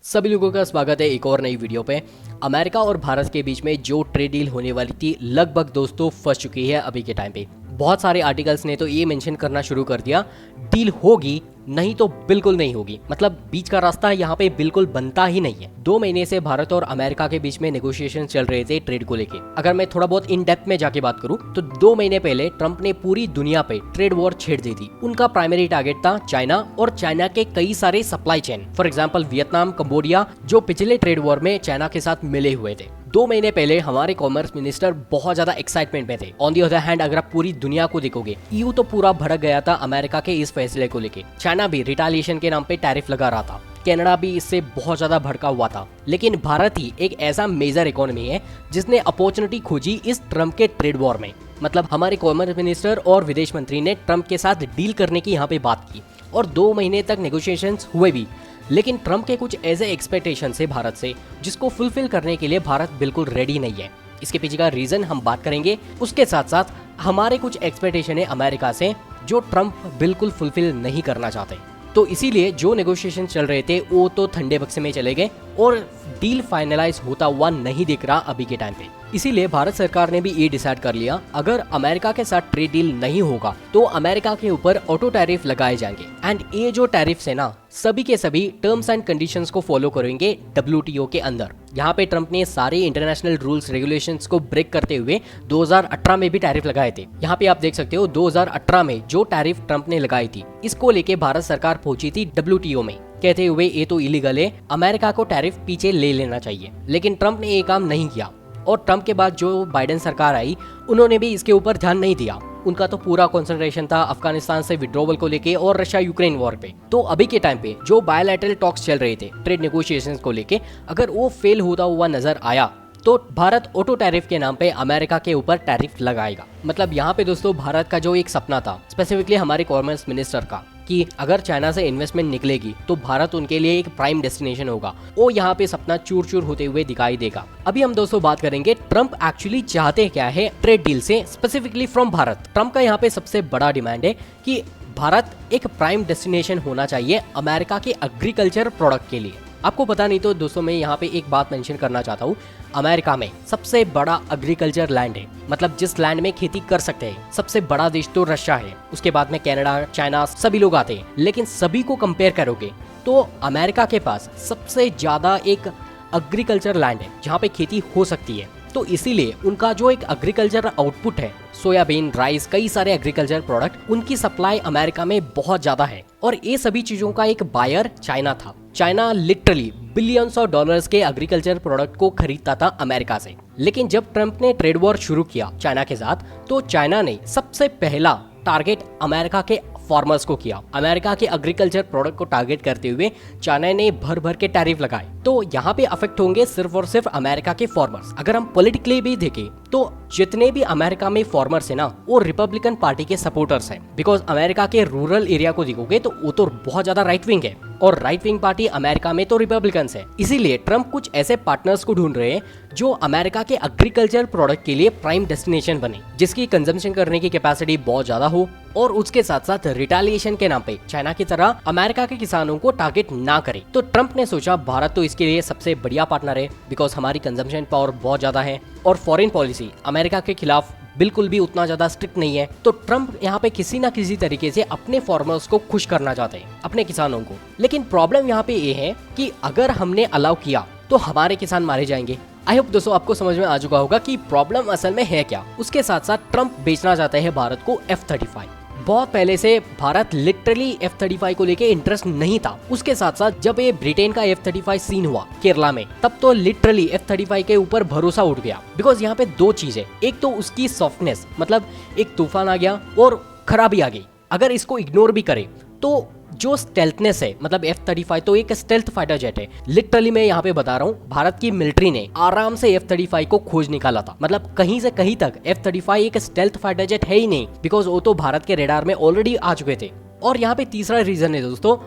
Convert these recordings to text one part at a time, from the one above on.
सभी लोगों का स्वागत है एक और नई वीडियो पे। अमेरिका और भारत के बीच में जो ट्रेड डील होने वाली थी लगभग दोस्तों फंस चुकी है अभी के टाइम पे। बहुत सारे आर्टिकल्स ने तो ये मेंशन करना शुरू कर दिया डील होगी नहीं तो बिल्कुल नहीं होगी, मतलब बीच का रास्ता यहाँ पे बिल्कुल बनता ही नहीं है। 2 महीने से भारत और अमेरिका के बीच में नेगोशिएशन चल रहे थे ट्रेड को लेके। अगर मैं थोड़ा बहुत इन डेप्थ में जाके बात करूँ तो 2 महीने पहले ट्रंप ने पूरी दुनिया पे ट्रेड वॉर छेड़ दी थी। उनका प्राइमरी टारगेट था चाइना और चाइना के कई सारे supply chain, for example Vietnam, Cambodia, जो पिछले ट्रेड वॉर में चाइना के साथ मिले हुए थे। 2 महीने पहले हमारे कॉमर्स मिनिस्टर बहुत ज्यादा एक्साइटमेंट में थे। ऑन दी अदर हैंड अगर आप पूरी दुनिया को देखोगे, ईयू तो पूरा भड़क गया था अमेरिका के इस फैसले को लेके। चाइना भी रिटालिएशन के नाम पे टैरिफ लगा रहा था, कनाडा भी इससे बहुत ज्यादा भड़का हुआ था। लेकिन भारत ही एक ऐसा मेजर इकोनॉमी है जिसने अपॉर्चुनिटी खोजी इस ट्रम्प के ट्रेड वॉर में। मतलब हमारे कॉमर्स मिनिस्टर और विदेश मंत्री ने ट्रम्प के साथ डील करने की यहाँ पे बात की और 2 महीने तक नेगोशिएशंस हुए भी। लेकिन ट्रम्प के कुछ ऐसे एक्सपेक्टेशन है भारत से जिसको फुलफिल करने के लिए भारत बिल्कुल रेडी नहीं है। इसके पीछे का रीजन हम बात करेंगे। उसके साथ साथ हमारे कुछ एक्सपेक्टेशन है अमेरिका से जो ट्रम्प बिल्कुल फुलफिल नहीं करना चाहते। तो इसीलिए जो नेगोशिएशन चल रहे थे वो तो ठंडे बक्से में चले गए और डील फाइनलाइज होता हुआ नहीं दिख रहा अभी के टाइम पे। इसीलिए भारत सरकार ने भी ये डिसाइड कर लिया अगर अमेरिका के साथ ट्रेड डील नहीं होगा तो अमेरिका के ऊपर ऑटो टैरिफ लगाए जाएंगे। एंड ये जो टैरिफ्स है ना, सभी के सभी टर्म्स एंड कंडीशंस को फॉलो करेंगे WTO के अंदर। यहाँ पे ट्रम्प ने सारे इंटरनेशनल रूल्स रेगुलेशंस को ब्रेक करते हुए 2018 में भी टैरिफ लगाए थे। यहाँ पे आप देख सकते हो 2018 में जो टैरिफ ट्रम्प ने लगाई थी इसको लेके भारत सरकार पहुंची थी WTO में, कहते हुए ये तो इलीगल है, अमेरिका को टैरिफ पीछे ले लेना चाहिए। लेकिन ट्रम्प ने ये काम नहीं किया और ट्रम्प के बाद जो बाइडेन सरकार आई उन्होंने भी इसके ऊपर ध्यान नहीं दिया। उनका तो पूरा कंसंट्रेशन था अफगानिस्तान से विड्रॉवल को लेके और रशिया यूक्रेन वॉर पे। तो अभी के टाइम पे जो बायलैटरल टॉक्स चल रहे थे ट्रेड नेगोशिएशंस को लेके, अगर वो फेल होता हुआ नजर आया तो भारत ऑटो टैरिफ के नाम पे अमेरिका के ऊपर टैरिफ लगाएगा। मतलब यहाँ पे दोस्तों भारत का जो एक सपना था स्पेसिफिकली हमारे कॉमर्स मिनिस्टर का कि अगर चाइना से इन्वेस्टमेंट निकलेगी तो भारत उनके लिए एक प्राइम डेस्टिनेशन होगा, वो यहाँ पे सपना चूर चूर होते हुए दिखाई देगा। अभी हम दोस्तों बात करेंगे ट्रम्प एक्चुअली चाहते क्या है ट्रेड डील से, स्पेसिफिकली फ्रॉम भारत। ट्रम्प का यहाँ पे सबसे बड़ा डिमांड है कि भारत एक प्राइम डेस्टिनेशन होना चाहिए अमेरिका के एग्रीकल्चर प्रोडक्ट के लिए। आपको पता नहीं तो दोस्तों मैं यहाँ पे एक बात मेंशन करना चाहता हूँ, अमेरिका में सबसे बड़ा एग्रीकल्चर लैंड है, मतलब जिस लैंड में खेती कर सकते हैं सबसे बड़ा देश तो रशिया है, उसके बाद में कनाडा, चाइना, सभी लोग आते हैं। लेकिन सभी को कंपेयर करोगे तो अमेरिका के पास सबसे ज्यादा एक एग्रीकल्चर लैंड है जहाँ पे खेती हो सकती है। तो इसीलिए उनका जो एक एग्रीकल्चर आउटपुट है, सोयाबीन, राइस, कई सारे एग्रीकल्चर प्रोडक्ट, उनकी सप्लाई अमेरिका में बहुत ज्यादा है और ये सभी चीजों का एक बायर चाइना था। China literally billions of dollars के एग्रीकल्चर प्रोडक्ट को खरीदता था अमेरिका से। लेकिन जब ट्रम्प ने ट्रेड वॉर शुरू किया चाइना के साथ तो चाइना ने सबसे पहला टारगेट अमेरिका के फार्मर्स को किया। अमेरिका के एग्रीकल्चर प्रोडक्ट को टारगेट करते हुए चाइना ने भर भर के टैरिफ लगाए। तो यहाँ पे अफेक्ट होंगे सिर्फ और सिर्फ अमेरिका के फार्मर्स। अगर हम पॉलिटिकली भी देखें तो जितने भी अमेरिका में फार्मर्स है ना वो रिपब्लिकन पार्टी के सपोर्टर्स हैं, बिकॉज अमेरिका के रूरल एरिया को देखोगे तो वो तो बहुत ज्यादा राइट विंग है और राइट विंग पार्टी अमेरिका में तो रिपब्लिकन्स है। इसीलिए ट्रम्प कुछ ऐसे पार्टनर्स को ढूंढ रहे हैं जो अमेरिका के एग्रीकल्चर प्रोडक्ट के लिए प्राइम डेस्टिनेशन बने, जिसकी कंजम्पशन करने की कैपेसिटी बहुत ज्यादा हो और उसके साथ साथ रिटालिएशन के नाम पे चाइना की तरह अमेरिका के किसानों को टारगेट ना करे। तो ट्रम्प ने सोचा भारत तो इसके लिए सबसे बढ़िया पार्टनर है, बिकॉज हमारी कंजम्पशन पावर बहुत ज्यादा है और फॉरेन पॉलिसी अमेरिका के खिलाफ बिल्कुल भी उतना ज्यादा स्ट्रिक्ट नहीं है। तो ट्रम्प यहाँ पे किसी ना किसी तरीके से अपने फार्मर्स को खुश करना चाहते हैं, अपने किसानों को। लेकिन प्रॉब्लम यहाँ पे ये है कि अगर हमने अलाउ किया तो हमारे किसान मारे जाएंगे। आई होप दोस्तों आपको समझ में आ चुका होगा कि प्रॉब्लम असल में है क्या। उसके साथ साथ ट्रम्प बेचना चाहते हैं भारत को F-35। बहुत पहले से भारत लिटरली F-35 को लेके इंटरेस्ट नहीं था। उसके साथ साथ जब ये ब्रिटेन का F-35 सीन हुआ केरला में, तब तो लिटरली F-35 के ऊपर भरोसा उठ गया। बिकॉज यहाँ पे 2 चीजें, एक तो उसकी सॉफ्टनेस, मतलब एक तूफान आ गया और खराबी आ गई। अगर इसको इग्नोर भी करें तो जो स्टेल्थनेस है, मतलब F-35 तो एक स्टेल्थ फाइटर जेट है। लिटरली मैं यहाँ पे बता रहा हूँ भारत की मिलिट्री ने आराम से F-35 को खोज निकाला था। मतलब कहीं से कहीं तक F-35 एक स्टेल्थ फाइटर जेट है ही नहीं, बिकॉज वो तो भारत के रेडार में ऑलरेडी आ चुके थे। और यहाँ पे तीसरा रीजन है दोस्तों,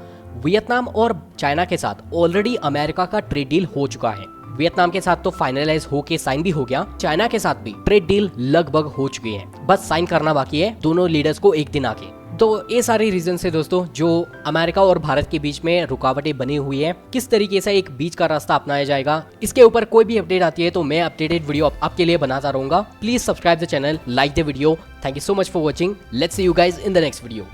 वियतनाम और चाइना के साथ ऑलरेडी अमेरिका का ट्रेड डील हो चुका है। वियतनाम के साथ तो फाइनलाइज होके साइन भी हो गया, चाइना के साथ भी ट्रेड डील लगभग हो चुकी है, बस साइन करना बाकी है दोनों लीडर्स को एक दिन आके। तो ये सारे रीजन से दोस्तों जो अमेरिका और भारत के बीच में रुकावटें बनी हुई है, किस तरीके से एक बीच का रास्ता अपनाया जाएगा, इसके ऊपर कोई भी अपडेट आती है तो मैं अपडेटेड वीडियो आपके लिए बनाता रहूंगा। Please subscribe the channel, like the video. Thank you so much for watching. Let's see you guys in the next video.